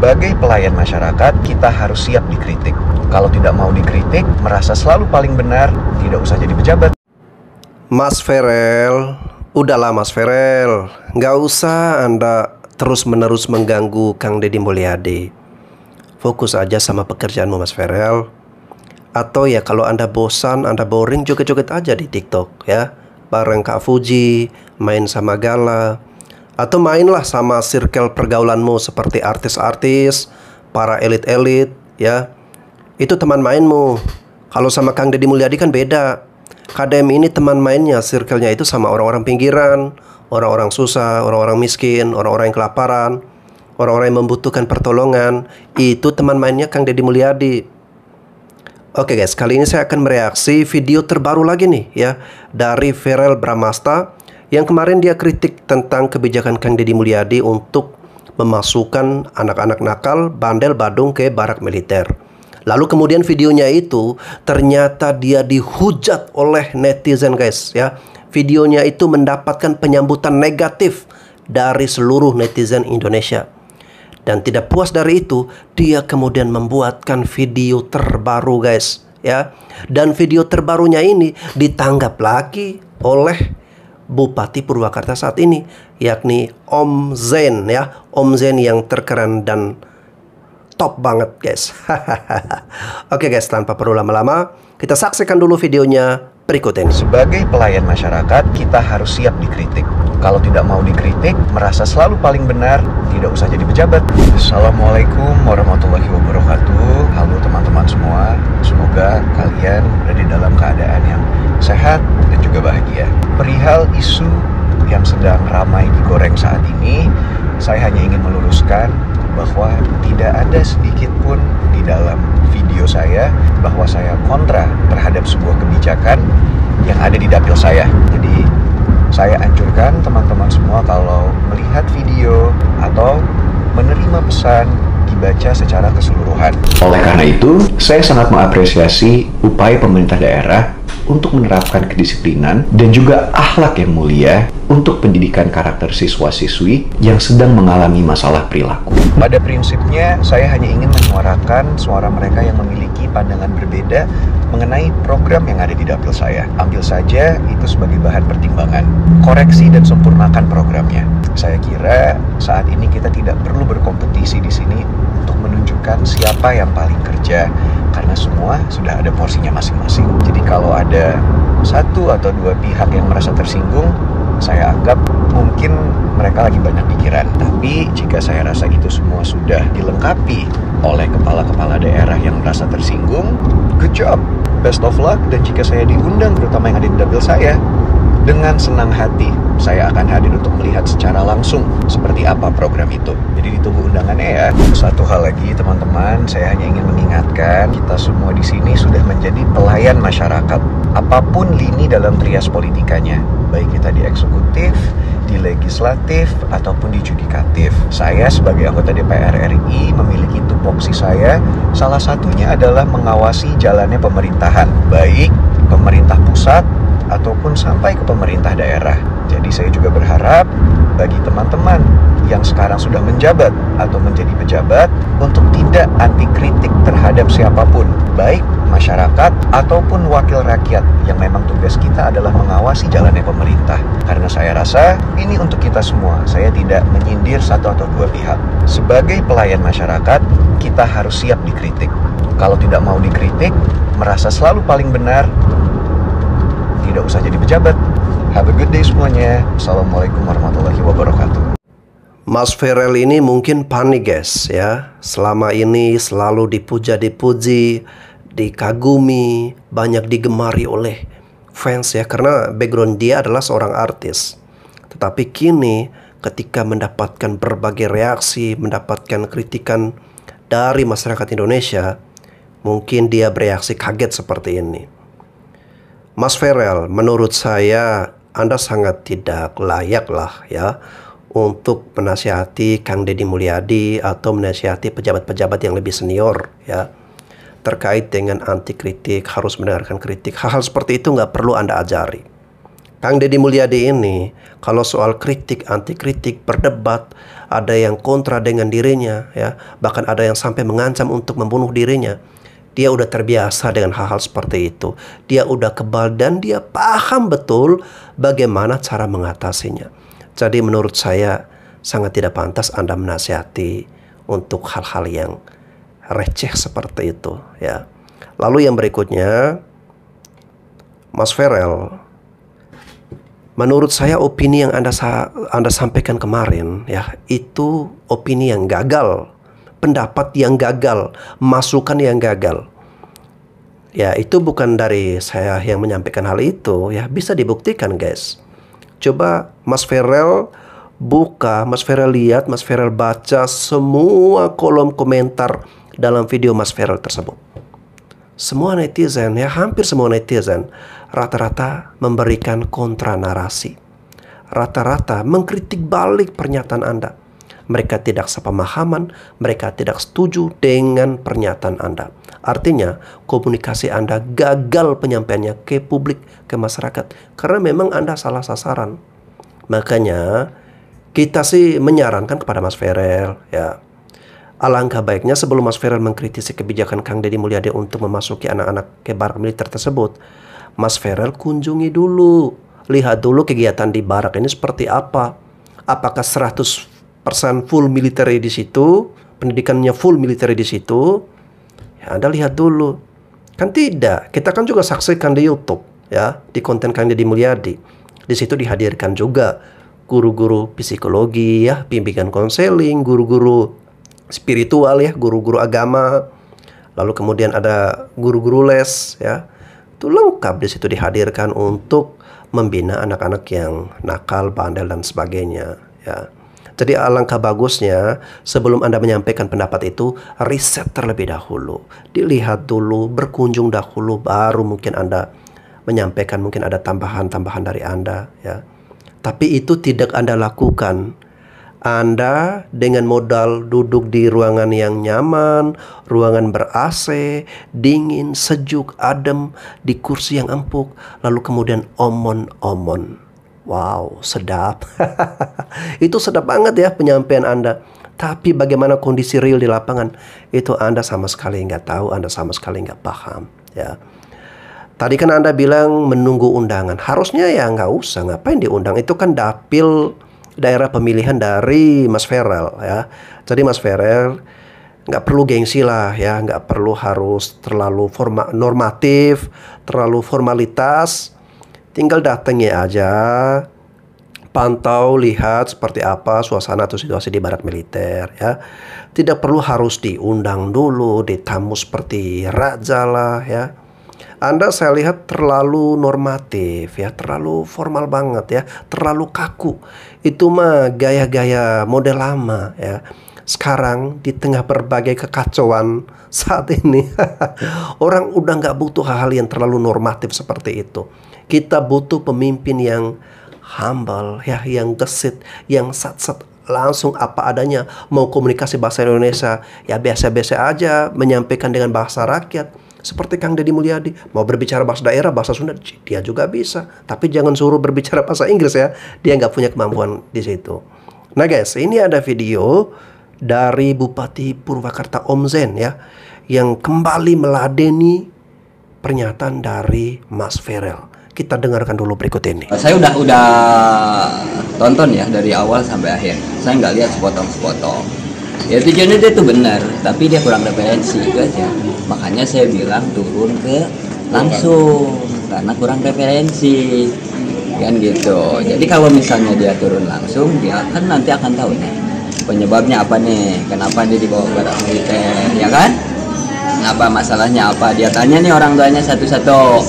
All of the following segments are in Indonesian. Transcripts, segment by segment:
Sebagai pelayan masyarakat, kita harus siap dikritik. Kalau tidak mau dikritik, merasa selalu paling benar, tidak usah jadi pejabat. Mas Ferel, udahlah Mas Ferel, nggak usah Anda terus-menerus mengganggu Kang Deddy Mulyadi. Fokus aja sama pekerjaanmu Mas Ferel. Atau ya kalau Anda bosan, Anda boring, joget-joget aja di TikTok ya. Bareng Kak Fuji, main sama Gala. Atau mainlah sama circle pergaulanmu seperti artis-artis, para elit-elit ya. Itu teman mainmu. Kalau sama Kang Deddy Mulyadi kan beda. KDM ini teman mainnya, circle-nya itu sama orang-orang pinggiran, orang-orang susah, orang-orang miskin, orang-orang yang kelaparan, orang-orang yang membutuhkan pertolongan. Itu teman mainnya Kang Deddy Mulyadi. Oke guys, kali ini saya akan mereaksi video terbaru lagi nih ya, dari Verrel Bramasta yang kemarin dia kritik tentang kebijakan Kang Deddy Mulyadi untuk memasukkan anak-anak nakal, bandel, badung ke barak militer. Lalu kemudian videonya itu ternyata dia dihujat oleh netizen guys ya. Videonya itu mendapatkan penyambutan negatif dari seluruh netizen Indonesia. Dan tidak puas dari itu, dia kemudian membuatkan video terbaru guys ya. Dan video terbarunya ini ditanggap lagi oleh Bupati Purwakarta saat ini, yakni Om Zain ya. Om Zain yang terkeren dan top banget guys. Oke guys, tanpa perlu lama-lama, kita saksikan dulu videonya berikut ini. Sebagai pelayan masyarakat, kita harus siap dikritik. Kalau tidak mau dikritik, merasa selalu paling benar, tidak usah jadi pejabat. Assalamualaikum warahmatullahi wabarakatuh. Halo teman-teman semua, semoga kalian berada dalam keadaan yang sehat dan juga bahagia. Perihal isu yang sedang ramai digoreng saat ini, saya hanya ingin meluruskan bahwa tidak ada sedikit pun di dalam video saya bahwa saya kontra terhadap sebuah kebijakan yang ada di dapil saya. Jadi saya anjurkan teman-teman semua kalau melihat video atau menerima pesan dibaca secara keseluruhan. Oleh karena itu, saya sangat mengapresiasi upaya pemerintah daerah untuk menerapkan kedisiplinan dan juga akhlak yang mulia untuk pendidikan karakter siswa-siswi yang sedang mengalami masalah perilaku. Pada prinsipnya, saya hanya ingin menyuarakan suara mereka yang memiliki pandangan berbeda mengenai program yang ada di dapil saya. Ambil saja itu sebagai bahan pertimbangan. Koreksi dan sempurnakan programnya. Saya kira saat ini kita tidak perlu berkompetisi di sini untuk menunjukkan siapa yang paling kerja, karena semua sudah ada porsinya masing-masing. Jadi kalau ada satu atau dua pihak yang merasa tersinggung, saya anggap mungkin mereka lagi banyak pikiran. Tapi jika saya rasa itu semua sudah dilengkapi oleh kepala-kepala daerah yang merasa tersinggung, good job, best of luck. Dan jika saya diundang, terutama yang ada di dapil saya, dengan senang hati saya akan hadir untuk melihat secara langsung seperti apa program itu. Jadi ditunggu undangannya ya. Satu hal lagi teman-teman, saya hanya ingin mengingatkan kita semua di sini sudah menjadi pelayan masyarakat. Apapun lini dalam trias politikanya, baik kita di eksekutif, di legislatif, ataupun di judikatif. Saya sebagai anggota DPR RI memiliki tupoksi saya, salah satunya adalah mengawasi jalannya pemerintahan, baik pemerintah pusat ataupun sampai ke pemerintah daerah. Jadi saya juga berharap bagi teman-teman yang sekarang sudah menjabat atau menjadi pejabat untuk tidak anti kritik terhadap siapapun, baik masyarakat ataupun wakil rakyat, yang memang tugas kita adalah mengawasi jalannya pemerintah. Karena saya rasa ini untuk kita semua. Saya tidak menyindir satu atau dua pihak. Sebagai pelayan masyarakat, kita harus siap dikritik. Kalau tidak mau dikritik, merasa selalu paling benar, tidak usah jadi pejabat. Have a good day semuanya. Assalamualaikum warahmatullahi wabarakatuh. Mas Verrel ini mungkin panik guys ya. Selama ini selalu dipuja-dipuji, dikagumi, banyak digemari oleh fans ya, karena background dia adalah seorang artis. Tetapi kini ketika mendapatkan berbagai reaksi, mendapatkan kritikan dari masyarakat Indonesia, mungkin dia bereaksi kaget seperti ini. Mas Verrel, menurut saya Anda sangat tidak layak lah ya untuk menasihati Kang Deddy Mulyadi atau menasihati pejabat-pejabat yang lebih senior ya, terkait dengan anti kritik, harus mendengarkan kritik. Hal-hal seperti itu nggak perlu Anda ajari. Kang Deddy Mulyadi ini, kalau soal kritik, anti kritik, berdebat, ada yang kontra dengan dirinya, ya, bahkan ada yang sampai mengancam untuk membunuh dirinya. Dia udah terbiasa dengan hal-hal seperti itu. Dia udah kebal dan dia paham betul bagaimana cara mengatasinya. Jadi menurut saya sangat tidak pantas Anda menasihati untuk hal-hal yang receh seperti itu, ya. Lalu yang berikutnya, Mas Ferel, menurut saya opini yang Anda sampaikan kemarin, ya, itu opini yang gagal, pendapat yang gagal, masukan yang gagal. Ya, itu bukan dari saya yang menyampaikan hal itu, ya, bisa dibuktikan, guys. Coba Mas Ferel buka, Mas Ferel lihat, Mas Ferel baca semua kolom komentar dalam video Mas Ferel tersebut. Semua netizen, ya, hampir semua netizen rata-rata memberikan kontra narasi. Rata-rata mengkritik balik pernyataan Anda. Mereka tidak sepemahaman, mereka tidak setuju dengan pernyataan Anda. Artinya, komunikasi Anda gagal penyampaiannya ke publik, ke masyarakat. Karena memang Anda salah sasaran. Makanya, kita sih menyarankan kepada Mas Ferel, ya, alangkah baiknya sebelum Mas Ferel mengkritisi kebijakan Kang Deddy Mulyadi untuk memasuki anak-anak ke barak militer tersebut, Mas Ferel kunjungi dulu, lihat dulu kegiatan di barak ini seperti apa. Apakah 100% full militer di situ, pendidikannya full militer di situ? Ya, Anda lihat dulu. Kan tidak, kita kan juga saksikan di YouTube, ya, di konten Kang Deddy Mulyadi. Di situ dihadirkan juga guru-guru psikologi, ya, bimbingan konseling, guru-guru spiritual, ya, guru-guru agama, lalu kemudian ada guru-guru les, ya, itu lengkap di situ dihadirkan untuk membina anak-anak yang nakal, bandel dan sebagainya, ya. Jadi alangkah bagusnya sebelum Anda menyampaikan pendapat itu, riset terlebih dahulu, dilihat dulu, berkunjung dahulu, baru mungkin Anda menyampaikan, mungkin ada tambahan-tambahan dari Anda, ya. Tapi itu tidak Anda lakukan. Anda dengan modal duduk di ruangan yang nyaman, ruangan ber-AC, dingin, sejuk, adem, di kursi yang empuk, lalu kemudian omon-omon. Wow, sedap. Itu sedap banget, ya, penyampaian Anda. Tapi bagaimana kondisi real di lapangan, itu Anda sama sekali nggak tahu, Anda sama sekali nggak paham, ya. Tadi kan Anda bilang menunggu undangan. Harusnya ya nggak usah, ngapain diundang? Itu kan dapil daerah pemilihan dari Mas Ferel, ya. Jadi Mas Ferel nggak perlu gengsi lah, ya, nggak perlu harus terlalu normatif, terlalu formalitas. Tinggal datangi aja, pantau, lihat seperti apa suasana atau situasi di barak militer, ya. Tidak perlu harus diundang dulu, ditamu seperti raja lah, ya. Anda saya lihat terlalu normatif, ya, terlalu formal banget, ya, terlalu kaku. Itu mah gaya-gaya model lama, ya. Sekarang di tengah berbagai kekacauan saat ini, orang udah nggak butuh hal-hal yang terlalu normatif seperti itu. Kita butuh pemimpin yang humble, ya, yang gesit, yang sat-sat, langsung apa adanya. Mau komunikasi bahasa Indonesia, ya biasa-biasa aja, menyampaikan dengan bahasa rakyat. Seperti Kang Deddy Mulyadi, mau berbicara bahasa daerah, bahasa Sunda, dia juga bisa. Tapi jangan suruh berbicara bahasa Inggris, ya. Dia nggak punya kemampuan di situ. Nah guys, ini ada video dari Bupati Purwakarta Om Zen, ya, yang kembali meladeni pernyataan dari Mas Ferel. Kita dengarkan dulu berikut ini. Saya udah tonton, ya, dari awal sampai akhir. Saya nggak lihat sepotong-sepotong. Ya tujuannya dia tuh benar, tapi dia kurang referensi itu aja. Makanya saya bilang turun ke langsung, karena kurang referensi, kan gitu. Jadi kalau misalnya dia turun langsung, dia kan nanti akan tahu nih penyebabnya apa nih, kenapa dia dibawa ke barak militer, ya kan? Kenapa, masalahnya apa? Dia tanya nih orang tuanya satu-satu,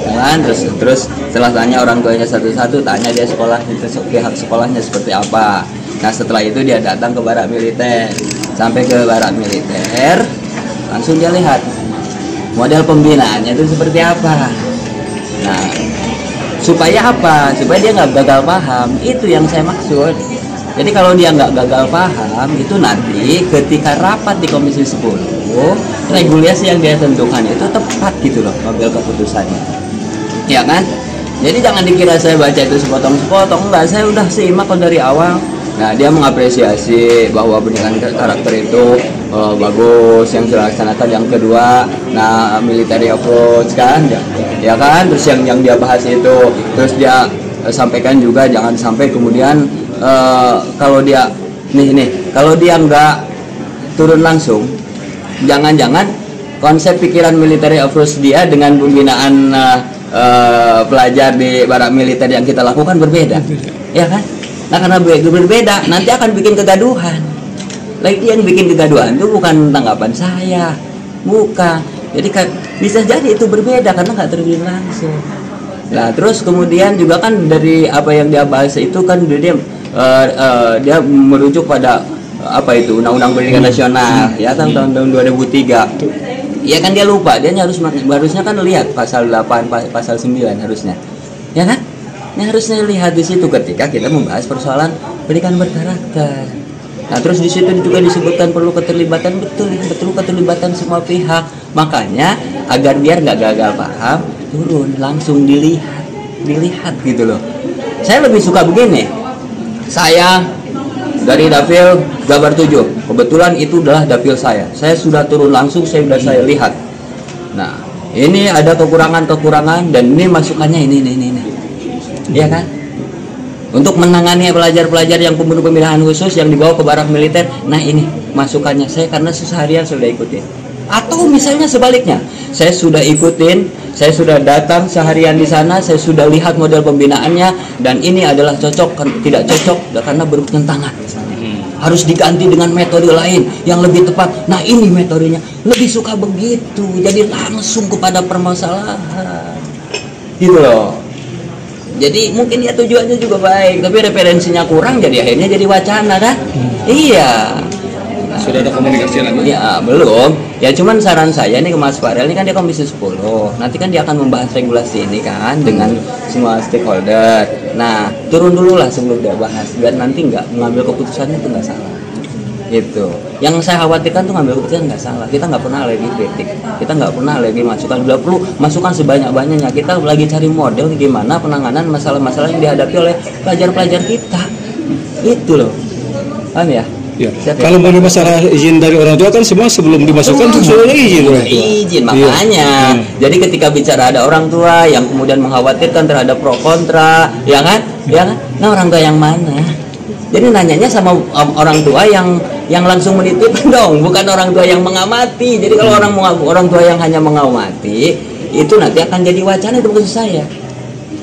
kan? Terus setelah tanya orang tuanya satu-satu, tanya dia sekolah itu, pihak sekolahnya seperti apa. Nah setelah itu dia datang ke barak militer. Sampai ke barak militer, langsung dia lihat model pembinaannya itu seperti apa. Nah supaya apa? Supaya dia nggak gagal paham. Itu yang saya maksud. Jadi kalau dia nggak gagal paham, itu nanti ketika rapat di Komisi 10, regulasi yang dia tentukan itu tepat gitu loh, ngambil keputusannya, ya kan? Jadi jangan dikira saya baca itu sepotong-sepotong, enggak, saya udah simak kok dari awal. Nah, dia mengapresiasi bahwa pendidikan karakter itu bagus yang dilaksanakan. Yang kedua, nah, military approach kan, ya kan, terus yang dia bahas itu, terus dia sampaikan juga jangan sampai kemudian kalau dia kalau dia nggak turun langsung, jangan-jangan konsep pikiran military approach dia dengan pembinaan pelajar di barak militer yang kita lakukan berbeda, ya kan? Nah, karena berbeda nanti akan bikin kegaduhan. Lagi yang bikin kegaduhan itu bukan tanggapan saya, bukan. Jadi bisa jadi itu berbeda karena nggak terjun langsung. Nah, terus kemudian juga kan dari apa yang dia bahas itu kan dia merujuk pada apa itu Undang-Undang Pendidikan Nasional ya tahun 2003. Ya kan dia lupa, dia harusnya kan lihat pasal 8, pasal 9 harusnya. Ya kan? Ini harusnya lihat di situ ketika kita membahas persoalan pendidikan berkarakter. Nah, terus di situ juga disebutkan perlu keterlibatan, betul keterlibatan semua pihak. Makanya agar biar nggak gagal paham, turun langsung dilihat gitu loh. Saya lebih suka begini. Saya dari dapil Jabar 7, kebetulan itu adalah dapil saya sudah turun langsung, saya lihat. Nah, ini ada kekurangan dan ini masukannya ini. Iya kan? Untuk menangani pelajar-pelajar yang pembunuh pemilihan khusus yang dibawa ke barak militer, nah ini masukannya saya karena seharian sudah ikutin. Atau misalnya sebaliknya, saya sudah ikutin, saya sudah datang seharian di sana, saya sudah lihat model pembinaannya dan ini adalah cocok, tidak cocok karena bertentangan. Harus diganti dengan metode lain yang lebih tepat. Nah, ini metodenya, lebih suka begitu. Jadi langsung kepada permasalahan. Gitu loh. Jadi mungkin ya tujuannya juga baik, tapi referensinya kurang, jadi akhirnya jadi wacana kan? Iya. Sudah ada komunikasi lagi? Ya, belum. Ya cuman saran saya nih ke Mas Farel, ini kan dia Komisi 10. Nanti kan dia akan membahas regulasi ini kan dengan semua stakeholder. Nah, turun dulu lah sebelum dia bahas, biar nanti nggak mengambil keputusannya itu nggak salah. Gitu. Yang saya khawatirkan tuh ngambil keputusan nggak salah. Kita nggak pernah lagi kritik, kita nggak pernah lagi masukan. Bila perlu masukan sebanyak-banyaknya. Kita lagi cari model gimana penanganan masalah-masalah yang dihadapi oleh pelajar-pelajar kita. Itu loh, paham ya? Ya. Kalau mengenai masalah izin dari orang tua kan semua sebelum dimasukkan tuh sudah izin orang tua. Izin makanya. Jadi ketika bicara ada orang tua yang kemudian mengkhawatirkan terhadap pro kontra, ya kan? Ya kan? Nah, orang tua yang mana? Jadi nanyanya sama orang tua yang langsung menitip dong, bukan orang tua yang mengamati. Jadi kalau orang tua yang hanya mengamati, itu nanti akan jadi wacana, itu maksud saya.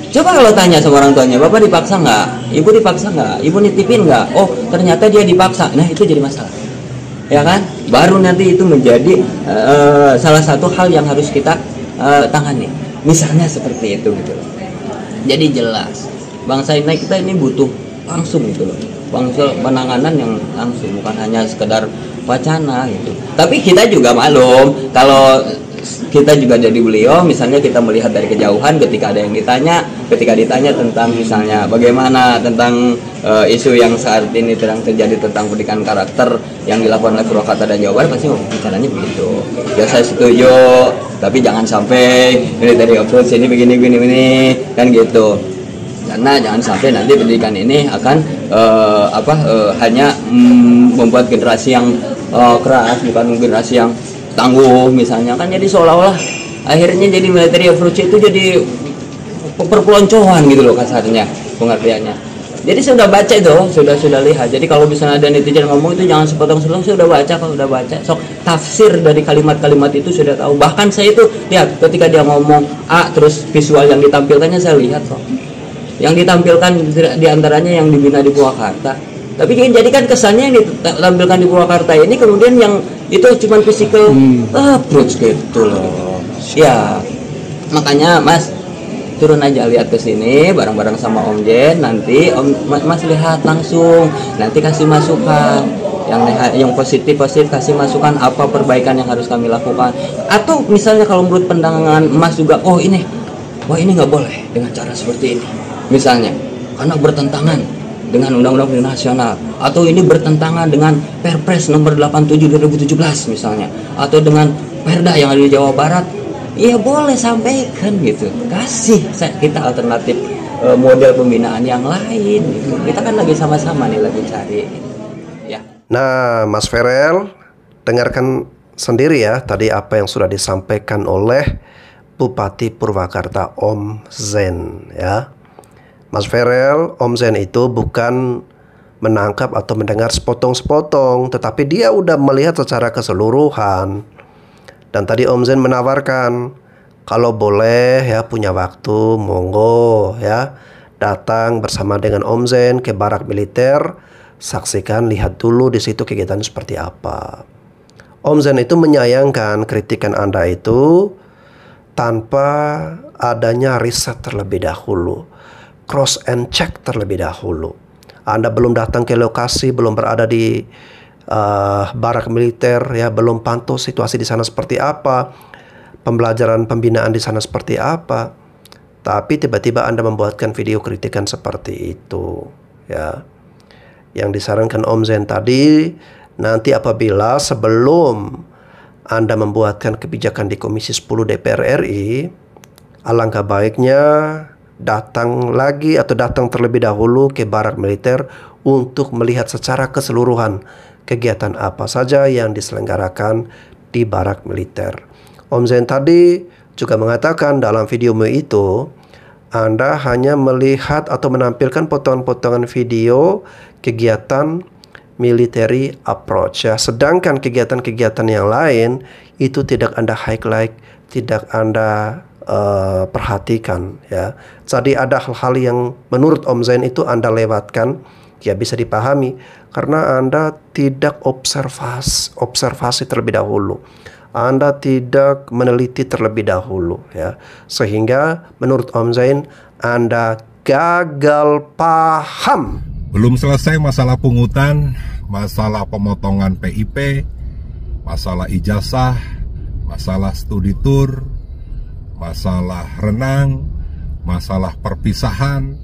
Coba kalau tanya sama orang tuanya, Bapak dipaksa nggak? Ibu dipaksa nggak? Ibu nitipin nggak? Oh, ternyata dia dipaksa. Nah, itu jadi masalah. Ya kan? Baru nanti itu menjadi salah satu hal yang harus kita tangani. Misalnya seperti itu gitu loh. Jadi jelas, bangsa kita ini butuh langsung gitu loh. Bangsa penanganan yang langsung, bukan hanya sekedar wacana gitu. Tapi kita juga maklum kalau kita juga jadi beliau, misalnya kita melihat dari kejauhan ketika ada yang ditanya tentang misalnya bagaimana tentang isu yang saat ini sedang terjadi tentang pendidikan karakter yang dilakukan oleh Purwakarta dan Jawa Barat, pasti bicaranya begitu. Ya saya setuju, tapi jangan sampai military approach ini begini kan gitu. Karena jangan sampai nanti pendidikan ini akan hanya membuat generasi yang keras, bukan generasi yang tangguh misalnya, kan jadi seolah-olah akhirnya jadi military approach itu jadi perpeloncoan gitu loh kasarnya pengertiannya. Jadi saya udah baca itu, sudah lihat. Jadi kalau misalnya ada netizen ngomong itu jangan sepotong-sepotong, saya udah baca, kalau udah baca sok tafsir dari kalimat-kalimat itu sudah tahu. Bahkan saya itu lihat ketika dia ngomong A, terus visual yang ditampilkannya saya lihat kok. Yang ditampilkan diantaranya yang dibina di Purwakarta. Tapi jadi kan kesannya yang ditampilkan di Purwakarta ini kemudian yang itu cuma physical approach gitu loh. Ya, makanya Mas turun aja lihat ke sini bareng-bareng sama Om Jen, nanti Mas lihat langsung, nanti kasih masukan yang positif kasih masukan apa perbaikan yang harus kami lakukan. Atau misalnya kalau menurut pandangan Mas juga, wah ini nggak boleh dengan cara seperti ini misalnya karena bertentangan dengan Undang-Undang Pendidikan Nasional, atau ini bertentangan dengan Perpres nomor 87 2017 misalnya, atau dengan Perda yang ada di Jawa Barat ya boleh sampaikan gitu, kasih kita alternatif model pembinaan yang lain gitu. Kita kan lagi sama-sama nih lagi cari ya. Nah, Mas Ferel, dengarkan sendiri ya tadi apa yang sudah disampaikan oleh Bupati Purwakarta Om Zen ya. Mas Ferel, Om Zen itu bukan menangkap atau mendengar sepotong-sepotong, tetapi dia udah melihat secara keseluruhan. Dan tadi Om Zen menawarkan, kalau boleh ya punya waktu, monggo ya datang bersama dengan Om Zen ke barak militer, saksikan, lihat dulu di situ kegiatan seperti apa. Om Zen itu menyayangkan kritikan Anda itu tanpa adanya riset terlebih dahulu, cross and check terlebih dahulu. Anda belum datang ke lokasi, belum berada di barak militer, ya belum pantau situasi di sana seperti apa, pembelajaran pembinaan di sana seperti apa. Tapi tiba-tiba Anda membuatkan video kritikan seperti itu, ya. Yang disarankan Om Zen tadi, nanti apabila sebelum Anda membuatkan kebijakan di Komisi 10 DPR RI, alangkah baiknya datang lagi atau datang terlebih dahulu ke barak militer untuk melihat secara keseluruhan kegiatan apa saja yang diselenggarakan di barak militer. Om Zen tadi juga mengatakan dalam videomu itu, Anda hanya melihat atau menampilkan potongan-potongan video kegiatan military approach ya. Sedangkan kegiatan-kegiatan yang lain itu tidak Anda highlight, tidak Anda perhatikan ya. Jadi ada hal-hal yang menurut Om Zen itu Anda lewatkan, ya bisa dipahami karena Anda tidak observasi terlebih dahulu. Anda tidak meneliti terlebih dahulu ya. Sehingga menurut Om Zen Anda gagal paham. Belum selesai masalah pungutan, masalah pemotongan PIP, masalah ijazah, masalah studi tur, masalah renang, masalah perpisahan,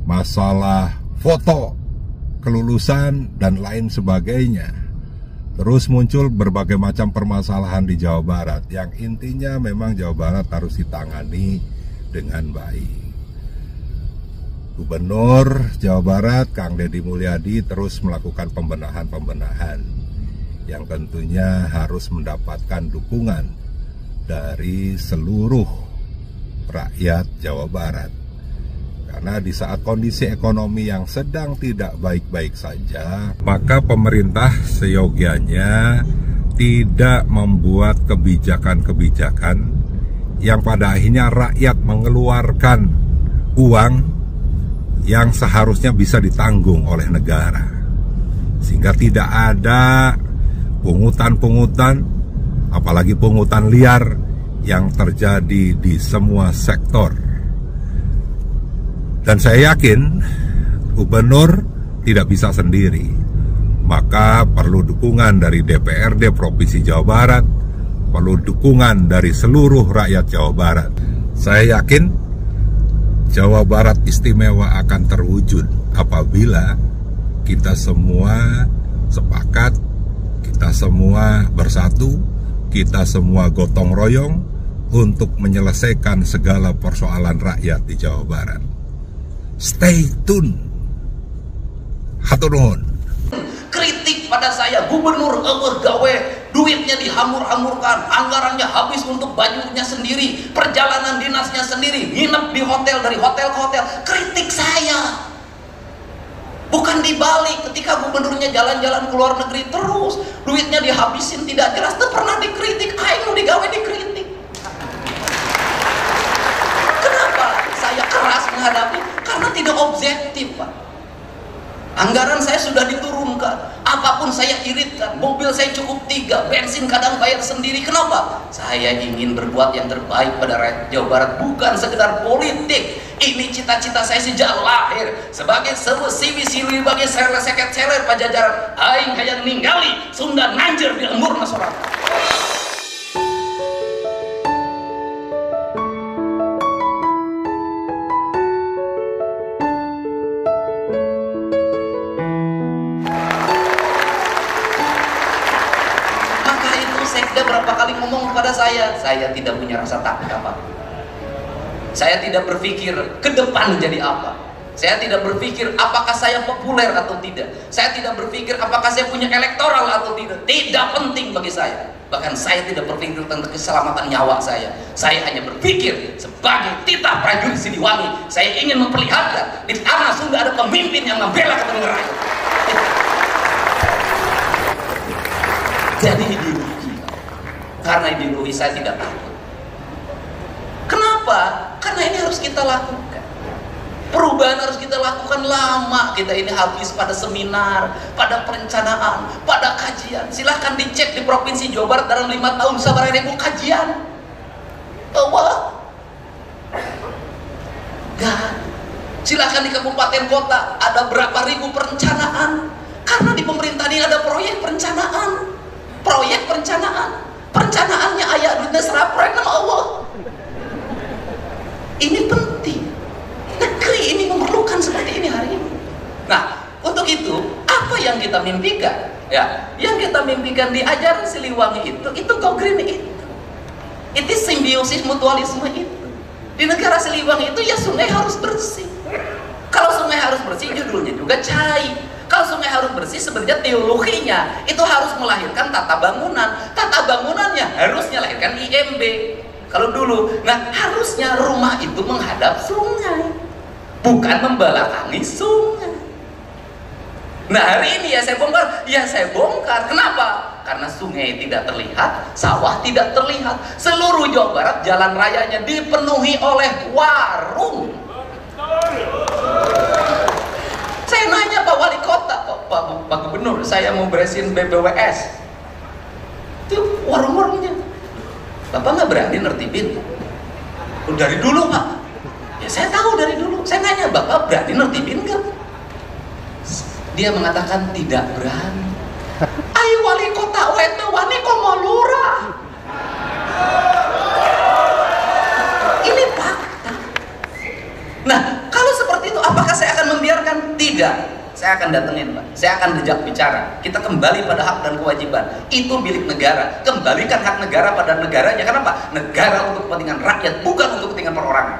masalah foto kelulusan, dan lain sebagainya. Terus muncul berbagai macam permasalahan di Jawa Barat yang intinya memang Jawa Barat harus ditangani dengan baik. Gubernur Jawa Barat Kang Deddy Mulyadi terus melakukan pembenahan yang tentunya harus mendapatkan dukungan dari seluruh rakyat Jawa Barat. Karena di saat kondisi ekonomi yang sedang tidak baik-baik saja, maka pemerintah seyogianya tidak membuat kebijakan-kebijakan yang pada akhirnya rakyat mengeluarkan uang yang seharusnya bisa ditanggung oleh negara. Sehingga tidak ada pungutan-pungutan, apalagi pungutan liar yang terjadi di semua sektor. Dan saya yakin gubernur tidak bisa sendiri, maka perlu dukungan dari DPRD Provinsi Jawa Barat, perlu dukungan dari seluruh rakyat Jawa Barat. Saya yakin Jawa Barat istimewa akan terwujud apabila kita semua sepakat, kita semua bersatu, kita semua gotong royong untuk menyelesaikan segala persoalan rakyat di Jawa Barat. Stay tune. Hatur nuhun. Kritik pada saya, gubernur gawe, duitnya dihamur-hamurkan, anggarannya habis untuk bajunya sendiri, perjalanan dinasnya sendiri, nginep di hotel, dari hotel ke hotel. Kritik saya. Bukan dibalik, ketika gubernurnya jalan-jalan ke luar negeri terus, duitnya dihabisin tidak jelas, itu pernah dikritik, ayo digawe dikritik. Kenapa saya keras menghadapi? Karena tidak objektif, Pak. Anggaran saya sudah diturunkan, apapun saya iritkan, mobil saya cukup 3, bensin kadang bayar sendiri. Kenapa? Saya ingin berbuat yang terbaik pada rakyat Jawa Barat, bukan sekedar politik. Ini cita-cita saya sejak lahir, sebagai siwi-siwi bagi seket-seler Pajajaran. Aing hayang ninggali Sunda nanjir di lembur nasional. Sekda berapa kali ngomong kepada saya tidak punya rasa takut apa. Saya tidak berpikir ke depan jadi apa. Saya tidak berpikir apakah saya populer atau tidak. Saya tidak berpikir apakah saya punya elektoral atau tidak. Tidak penting bagi saya. Bahkan saya tidak berpikir tentang keselamatan nyawa saya. Saya hanya berpikir sebagai titah prajurit Siliwangi, saya ingin memperlihatkan di tanah Sunda ada pemimpin yang membela kepentingan rakyat. Jadi ideologi. Karena ideologi saya tidak takut. Kenapa? Karena ini harus kita lakukan. Perubahan harus kita lakukan lama. Kita ini habis pada seminar, pada perencanaan, pada kajian. Silahkan dicek di Provinsi Jawa Barat dalam 5 tahun sabar ribu kajian. Bahwa gak. Silahkan di kabupaten kota ada berapa ribu perencanaan. Karena di pemerintahan ini ada proyek perencanaan. Proyek perencanaan. Perencanaannya ayat duitnya serapret nama Allah. Ini penting. Negeri ini memerlukan seperti ini hari ini. Nah, untuk itu apa yang kita mimpikan? Ya, yang kita mimpikan di ajaran Siliwangi itu go green itu simbiosis mutualisme itu. Di negara Siliwangi itu ya sungai harus bersih. Kalau sungai harus bersih judulnya juga cai. Kalau sungai harus bersih sebenarnya teologinya itu harus melahirkan tata bangunan. Tata bangunannya harusnya lahirkan IMB. Kalau dulu, nah harusnya rumah itu menghadap sungai, bukan membelakangi sungai. Nah hari ini ya saya bongkar. Kenapa? Karena sungai tidak terlihat, sawah tidak terlihat. Seluruh Jawa Barat jalan rayanya dipenuhi oleh warung. Saya nanya Pak Wali Kota, Pak Gubernur, saya mau beresin BBWS. Itu warung-warungnya. Bapak nggak berani nertibin? Dari dulu Pak. Ya saya tahu dari dulu. Saya nanya Bapak berani nertibin nggak? Dia mengatakan tidak berani. Ayo wali kota wete wani komo lurah. Ini fakta. Nah kalau seperti itu apakah saya akan membiarkan? Tidak. Saya akan datengin Pak, saya akan diajak bicara. Kita kembali pada hak dan kewajiban. Itu milik negara. Kembalikan hak negara pada negaranya. Kenapa? Negara untuk kepentingan rakyat, bukan untuk kepentingan perorangan.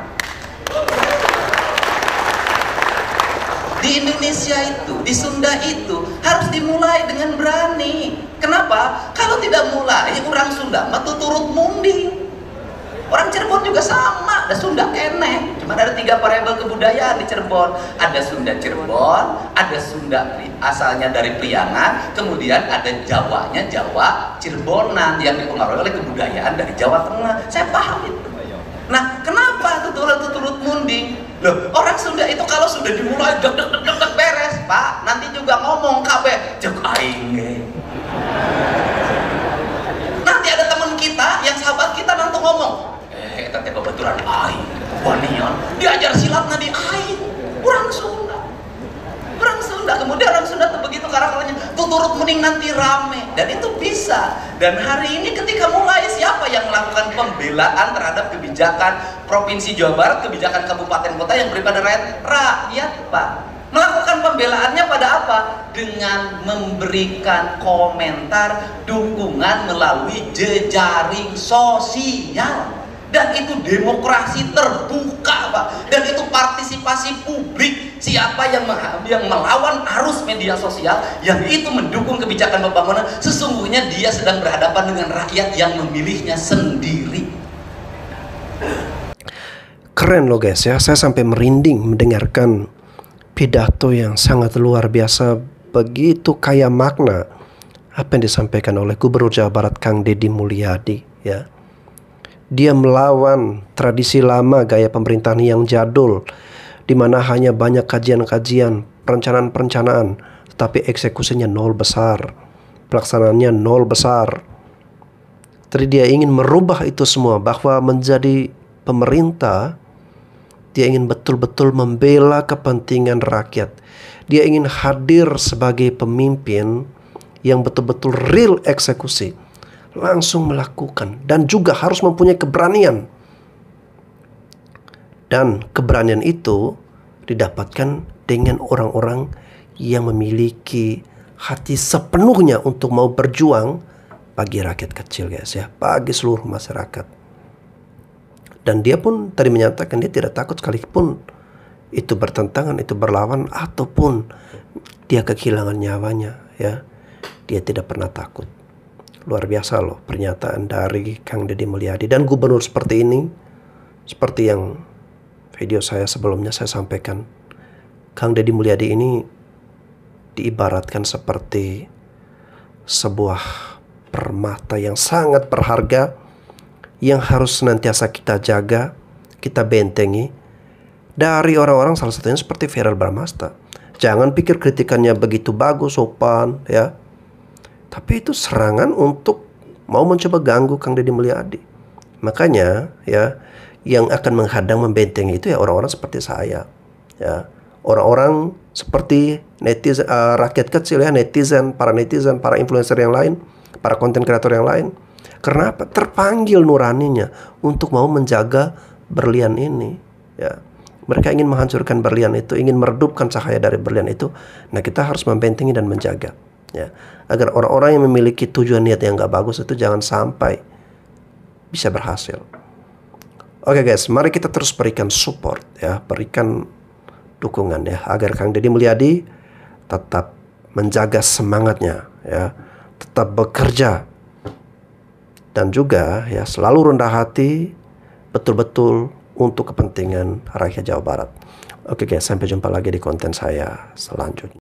Di Indonesia itu, di Sunda itu harus dimulai dengan berani. Kenapa? Kalau tidak mulai, orang Sunda mah turut munding. Orang Cirebon juga sama, ada Sunda kene. Cuma ada 3 variabel kebudayaan di Cirebon. Ada Sunda Cirebon, ada Sunda asalnya dari Priangan, kemudian ada Jawanya Jawa Cirebonan yang dipengaruhi oleh kebudayaan dari Jawa Tengah. Saya paham itu. Nah, kenapa turut munding? Loh, orang Sunda itu kalau sudah dimulai deg beres, Pak. Nanti juga ngomong kabeh cek aing. Nanti ada teman kita yang sahabat kita nanti ngomong, kita teh kebetulan aing, wanion, diajar silatna di aing, orang Sunda. Kemudian orang Sunda tuh begitu karakternya, tuh turut mending nanti rame, dan itu bisa. Dan hari ini ketika mulai siapa yang melakukan pembelaan terhadap kebijakan Provinsi Jawa Barat, kebijakan kabupaten kota yang beri pada rakyat, Pak. Melakukan pembelaannya pada apa? Dengan memberikan komentar dukungan melalui jejaring sosial. Dan itu demokrasi terbuka, Pak. Dan itu partisipasi publik. Siapa yang melawan arus media sosial, yang itu mendukung kebijakan pembangunan, sesungguhnya dia sedang berhadapan dengan rakyat yang memilihnya sendiri. Keren loh guys ya, saya sampai merinding mendengarkan pidato yang sangat luar biasa, begitu kaya makna apa yang disampaikan oleh Gubernur Jawa Barat Kang Deddy Mulyadi ya. Dia melawan tradisi lama gaya pemerintahan yang jadul, di mana hanya banyak kajian-kajian, perencanaan-perencanaan, tetapi eksekusinya nol besar, pelaksanaannya nol besar. Jadi dia ingin merubah itu semua, bahwa menjadi pemerintah, dia ingin betul-betul membela kepentingan rakyat. Dia ingin hadir sebagai pemimpin yang betul-betul real eksekusi, langsung melakukan, dan juga harus mempunyai keberanian. Dan keberanian itu didapatkan dengan orang-orang yang memiliki hati sepenuhnya untuk mau berjuang bagi rakyat kecil guys ya, bagi seluruh masyarakat. Dan dia pun tadi menyatakan dia tidak takut sekalipun itu bertentangan, itu berlawan, ataupun dia kehilangan nyawanya ya. Dia tidak pernah takut. Luar biasa loh pernyataan dari Kang Deddy Mulyadi. Dan gubernur seperti ini, seperti yang video saya sebelumnya saya sampaikan, Kang Deddy Mulyadi ini diibaratkan seperti sebuah permata yang sangat berharga, yang harus senantiasa kita jaga, kita bentengi dari orang-orang, salah satunya seperti Verrel Bramasta. Jangan pikir kritikannya begitu bagus, sopan ya, tapi itu serangan untuk mau mencoba ganggu Kang Deddy Mulyadi. Makanya ya, yang akan menghadang, membentengi itu ya orang-orang seperti saya ya, orang-orang seperti netizen, rakyat kecil ya, netizen, para influencer yang lain, para konten kreator yang lain. Karena apa? Terpanggil nuraninya untuk mau menjaga berlian ini ya. Mereka ingin menghancurkan berlian itu, ingin meredupkan cahaya dari berlian itu. Nah, kita harus membentengi dan menjaga ya, agar orang-orang yang memiliki tujuan niat yang gak bagus itu jangan sampai bisa berhasil. Oke guys, mari kita terus berikan support ya, berikan dukungan ya, agar Kang Deddy Mulyadi tetap menjaga semangatnya ya, tetap bekerja, dan juga ya selalu rendah hati, betul-betul untuk kepentingan rakyat Jawa Barat. Oke guys, sampai jumpa lagi di konten saya selanjutnya.